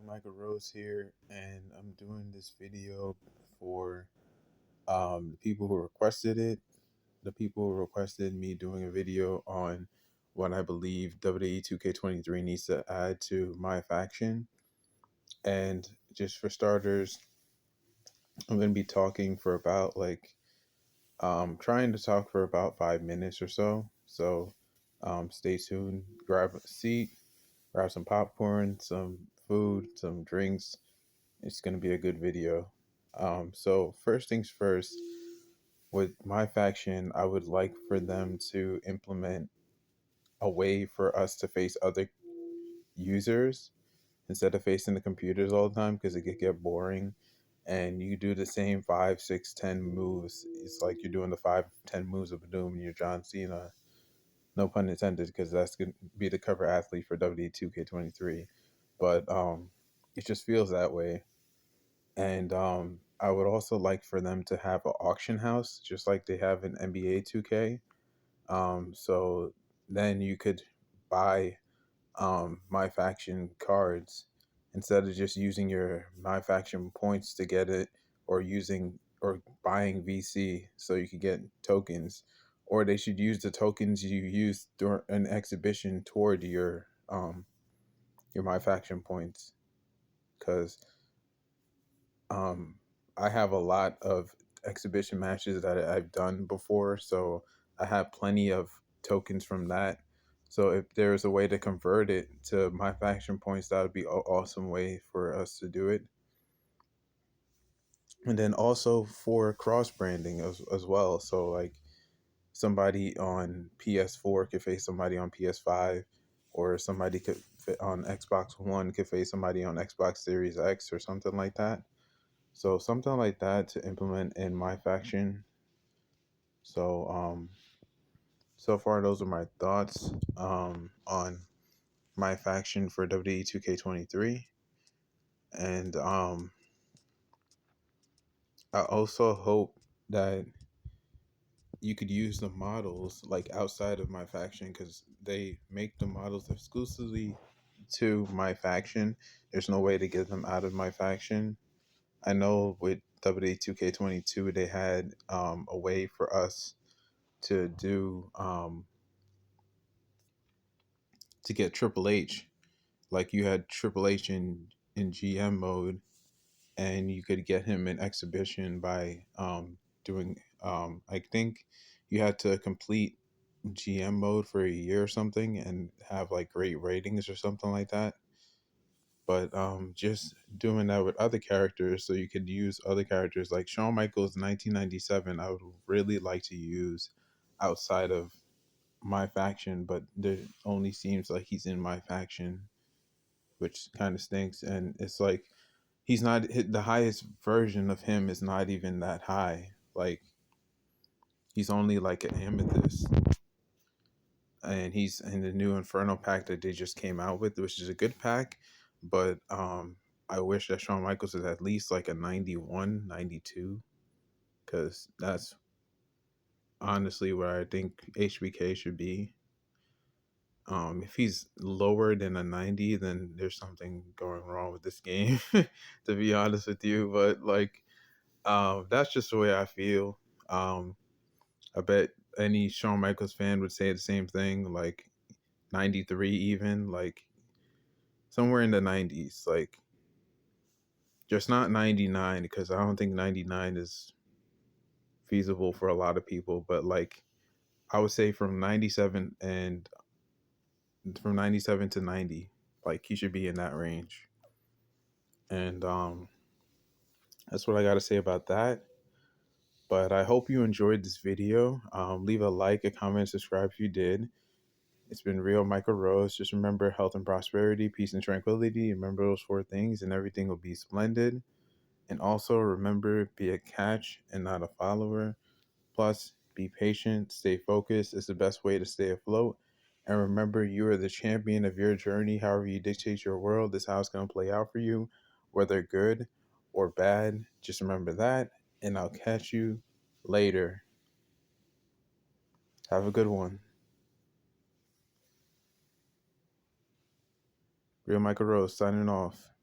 realmicahrose here, and I'm doing this video for the people who requested it. The people who requested me doing a video on what I believe WWE2k23 needs to add to my faction. And just for starters, I'm going to be talking for about trying to talk for about 5 minutes or so. So stay tuned, grab a seat, grab some popcorn, some food, some drinks. It's going to be a good video. So first things first, with my faction, I would like for them to implement a way for us to face other users instead of facing the computers all the time, because it could get boring and you do the same 5, 6, 10 moves. It's like you're doing the 5, 10 moves of Doom and you're John Cena. No pun intended, because that's going to be the cover athlete for WWE2k23. But it just feels that way. And I would also like for them to have an auction house, just like they have in NBA 2K. So then you could buy my faction cards instead of just using your my faction points to get it, or buying VC so you could get tokens. Or they should use the tokens you use during an exhibition toward your my faction points, because um, I have a lot of exhibition matches that I've done before, so I have plenty of tokens from that. So if there's a way to convert it to my faction points, that would be an awesome way for us to do it. And then also for cross branding as well. So like somebody on PS4 could face somebody on PS5, or somebody could fit on Xbox One could face somebody on Xbox Series X or something like that. So something like that to implement in my faction. So so far those are my thoughts on my faction for WWE2k23. And I also hope that you could use the models like outside of my faction, because they make the models exclusively to my faction. There's no way to get them out of my faction. I know with WWE2k22 they had a way for us to do to get Triple H. Like you had Triple H in GM mode, and you could get him in exhibition by doing I think you had to complete GM mode for a year or something and have like great ratings or something like that. But just doing that with other characters, so you could use other characters like Shawn Michaels 1997. I would really like to use outside of my faction, but there only seems like he's in my faction, which kind of stinks. And it's like he's not the highest version of him is not even that high. Like he's only like an amethyst, and he's in the new Inferno pack that they just came out with, which is a good pack. But I wish that Shawn Michaels is at least like a 91, 92, because that's honestly where I think HBK should be. If he's lower than a 90, then there's something going wrong with this game, to be honest with you. But like, that's just the way I feel. Um, I bet any Shawn Michaels fan would say the same thing, like 93, even like somewhere in the 90s, like just not 99, because I don't think 99 is feasible for a lot of people. But like, I would say from 97 to 90, like he should be in that range. And that's what I got to say about that. But I hope you enjoyed this video. Leave a like, a comment, subscribe if you did. It's been Real Michael Rose. Just remember health and prosperity, peace and tranquility. Remember those 4 things and everything will be splendid. And also remember, be a catch and not a follower. Plus, be patient, stay focused. It's the best way to stay afloat. And remember, you are the champion of your journey. However you dictate your world, this is how it's going to play out for you, whether good or bad. Just remember that, and I'll catch you later. Have a good one. Real Michael Rose signing off.